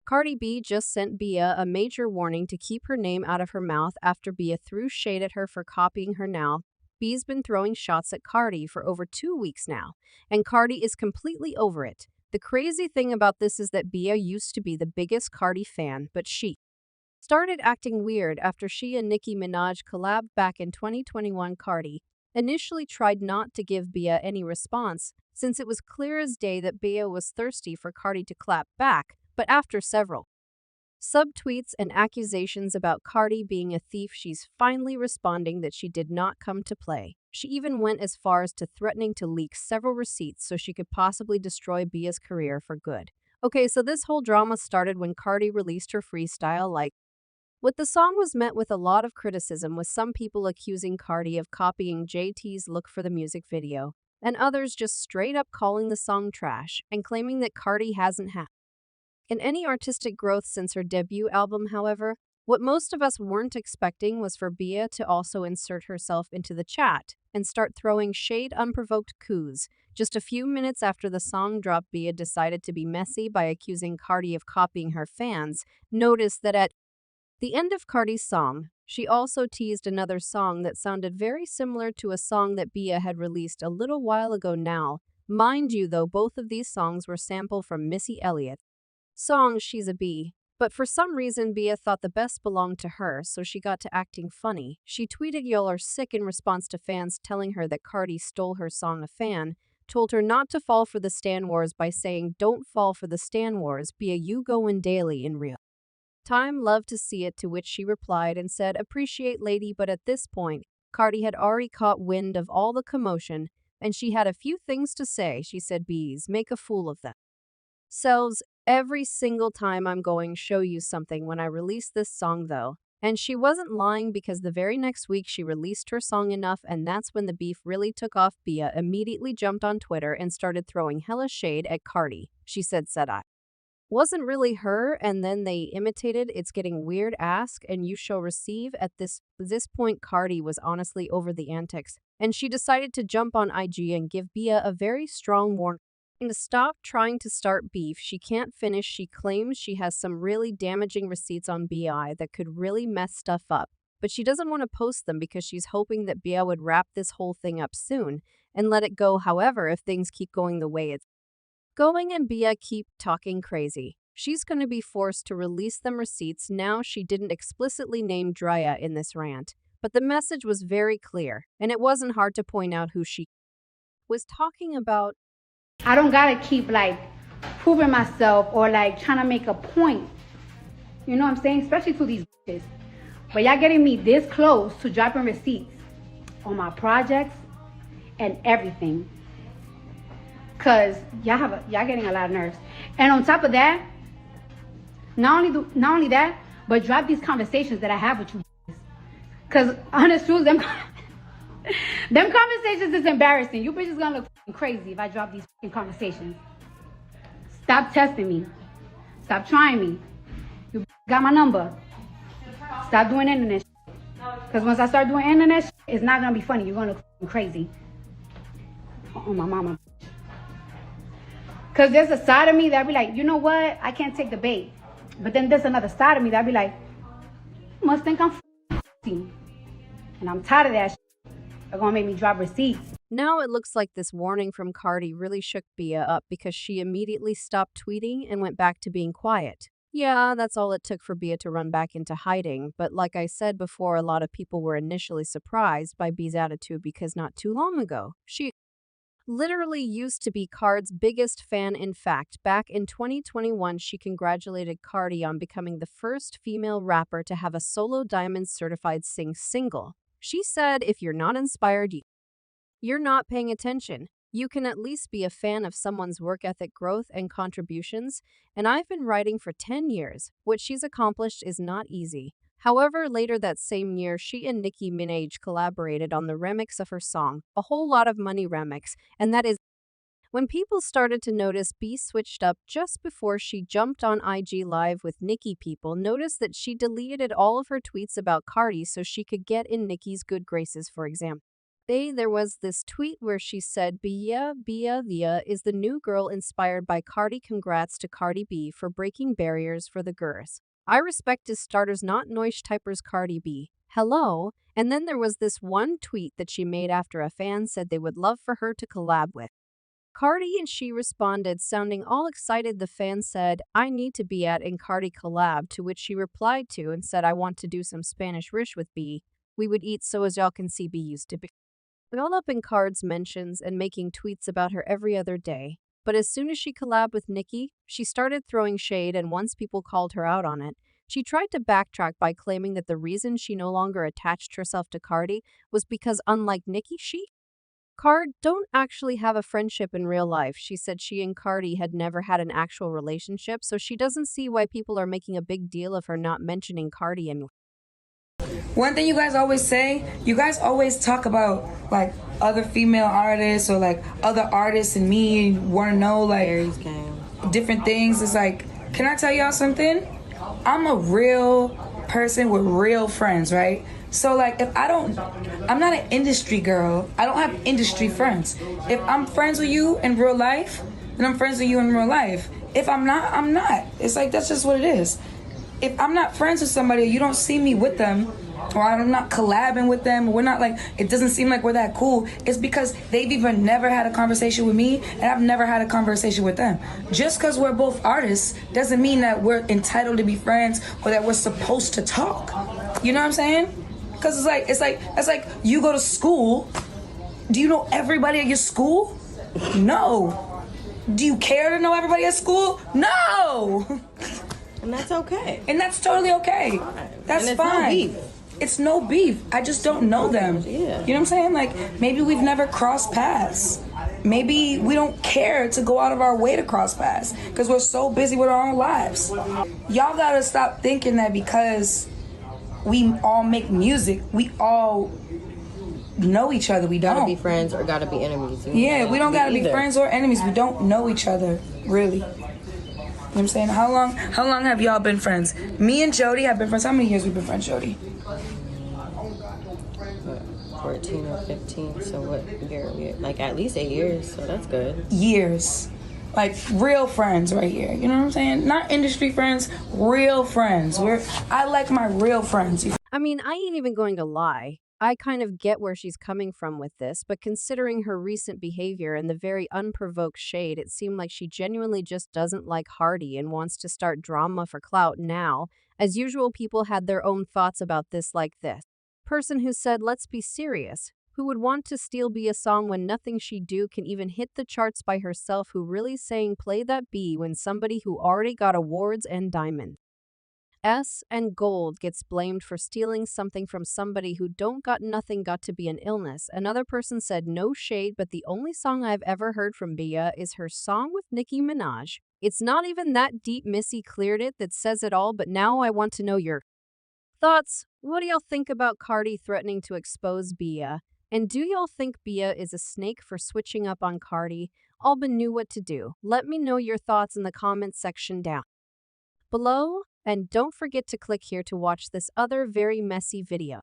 Cardi B just sent BIA a major warning to keep her name out of her mouth after BIA threw shade at her for copying her now. B's been throwing shots at Cardi for over 2 weeks now, and Cardi is completely over it. The crazy thing about this is that BIA used to be the biggest Cardi fan, but she started acting weird after she and Nicki Minaj collabed back in 2021. Cardi initially tried not to give BIA any response, since it was clear as day that BIA was thirsty for Cardi to clap back, but after several subtweets and accusations about Cardi being a thief, she's finally responding that she did not come to play. She even went as far as to threatening to leak several receipts so she could possibly destroy BIA's career for good. Okay, so this whole drama started when Cardi released her freestyle What the song was met with a lot of criticism, with some people accusing Cardi of copying JT's look for the music video, and others just straight up calling the song trash and claiming that Cardi hasn't had any artistic growth since her debut album. However, what most of us weren't expecting was for BIA to also insert herself into the chat and start throwing shade unprovoked coups. Just a few minutes after the song dropped, BIA decided to be messy by accusing Cardi of copying her fans. Notice that at the end of Cardi's song, she also teased another song that sounded very similar to a song that BIA had released a little while ago now. Mind you, though, both of these songs were sampled from Missy Elliott's song She's a Bee. But for some reason, BIA thought the best belonged to her, so she got to acting funny. She tweeted "Y'all are sick" in response to fans telling her that Cardi stole her song. A fan told her not to fall for the Stan Wars by saying, "Don't fall for the Stan Wars, BIA, you goin' daily in real time, love to see it," to which she replied and said, "Appreciate lady," but at this point, Cardi had already caught wind of all the commotion, and she had a few things to say. She said, "Bees make a fool of themselves every single time. I'm going to show you something when I release this song, though." And she wasn't lying, because the very next week she released her song Enough, and that's when the beef really took off. BIA immediately jumped on Twitter and started throwing hella shade at Cardi. She said I wasn't really her, and then they imitated "It's getting weird, ask and you shall receive." At this point, Cardi was honestly over the antics, and she decided to jump on IG and give BIA a very strong warning to stop trying to start beef. She can't finish. She claims she has some really damaging receipts on BI that could really mess stuff up, but she doesn't want to post them because she's hoping that BIA would wrap this whole thing up soon and let it go. However, if things keep going the way it's going and BIA keep talking crazy, she's going to be forced to release them receipts. Now, she didn't explicitly name Drya in this rant, but the message was very clear, and it wasn't hard to point out who she was talking about. I don't gotta keep proving myself or trying to make a point. You know what I'm saying? Especially to these bitches. But y'all getting me this close to dropping receipts on my projects and everything. Cause y'all getting a lot of nerves. And on top of that, not only that, but drop these conversations that I have with you. Cause honest truth, them conversations is embarrassing. You bitches gonna look crazy if I drop these conversations. Stop testing me. Stop trying me. You got my number. Stop doing internet shit. Because once I start doing internet shit, it's not gonna be funny. You're gonna look crazy. Oh, my mama. Because there's a side of me that be like, you know what? I can't take the bait. But then there's another side of me that be like, you must think I'm f***ing. And I'm tired of that shit. They're gonna make me drop receipts. Now it looks like this warning from Cardi really shook BIA up, because she immediately stopped tweeting and went back to being quiet. Yeah, that's all it took for BIA to run back into hiding, but like I said before, a lot of people were initially surprised by B's attitude, because not too long ago, she literally used to be Cardi's biggest fan. In fact, back in 2021, she congratulated Cardi on becoming the first female rapper to have a solo Diamond certified single. She said, "If you're not inspired, you're not paying attention. You can at least be a fan of someone's work ethic, growth, and contributions. And I've been writing for 10 years. What she's accomplished is not easy." However, later that same year, she and Nicki Minaj collaborated on the remix of her song, A Whole Lot of Money remix, and that is when people started to notice. B switched up just before she jumped on IG Live with Nicki. People noticed that she deleted all of her tweets about Cardi so she could get in Nicki's good graces. For example, There was this tweet where she said, BIA is the new girl inspired by Cardi. Congrats to Cardi B for breaking barriers for the girls. I respect his starters, not noise typers. Cardi B. Hello. And then there was this one tweet that she made after a fan said they would love for her to collab with Cardi, and she responded, sounding all excited. The fan said, I need to be at in Cardi collab, to which she replied to and said, I want to do some Spanish rish with B. We would eat so as y'all can see B used to be. All up in Card's mentions and making tweets about her every other day. But as soon as she collabed with Nicki, she started throwing shade, and once people called her out on it, she tried to backtrack by claiming that the reason she no longer attached herself to Cardi was because, unlike Nicki, Card don't actually have a friendship in real life. She said she and Cardi had never had an actual relationship, so she doesn't see why people are making a big deal of her not mentioning Cardi. And one thing you guys always say, you guys always talk about like other female artists or like other artists, and me want to know like different things. It's like, can I tell y'all something? I'm a real person with real friends, right? So like if I'm not an industry girl. I don't have industry friends. If I'm friends with you in real life, then I'm friends with you in real life. If I'm not, I'm not. It's like, that's just what it is. If I'm not friends with somebody, you don't see me with them, or I'm not collabing with them, we're not like, it doesn't seem like we're that cool, it's because they've even never had a conversation with me and I've never had a conversation with them. Just because we're both artists doesn't mean that we're entitled to be friends or that we're supposed to talk. You know what I'm saying? Because it's like you go to school. Do you know everybody at your school? No. Do you care to know everybody at school? No. And that's okay. And that's totally okay. That's fine. No beef. It's no beef. I just don't know them. Yeah. You know what I'm saying? Like, maybe we've never crossed paths. Maybe we don't care to go out of our way to cross paths because we're so busy with our own lives. Y'all gotta stop thinking that because we all make music, we all know each other. We don't. Gotta be friends or gotta be enemies. Yeah, we don't gotta be friends or enemies. We don't know each other, really. You know what I'm saying? How long have y'all been friends? Me and Jody have been friends. How many years we've been friends, Jody? 14 or 15, so what year? Like at least 8 years, so that's good. Years. Like real friends right here. You know what I'm saying? Not industry friends, real friends. I like my real friends. I mean, I ain't even going to lie. I kind of get where she's coming from with this, but considering her recent behavior and the very unprovoked shade, it seemed like she genuinely just doesn't like Hardy and wants to start drama for clout now. As usual, people had their own thoughts about this, like this person who said, let's be serious. Who would want to steal be a song when nothing she do can even hit the charts by herself? Who really saying play that B when somebody who already got awards and diamonds and gold gets blamed for stealing something from somebody who don't got nothing, got to be an illness. Another person said, no shade, but the only song I've ever heard from BIA is her song with Nicki Minaj. It's not even that deep. Missy cleared it. That says it all. But now I want to know your thoughts. What do y'all think about Cardi threatening to expose BIA? And do y'all think BIA is a snake for switching up on Cardi? Alban knew what to do. Let me know your thoughts in the comments section down below. And don't forget to click here to watch this other very messy video.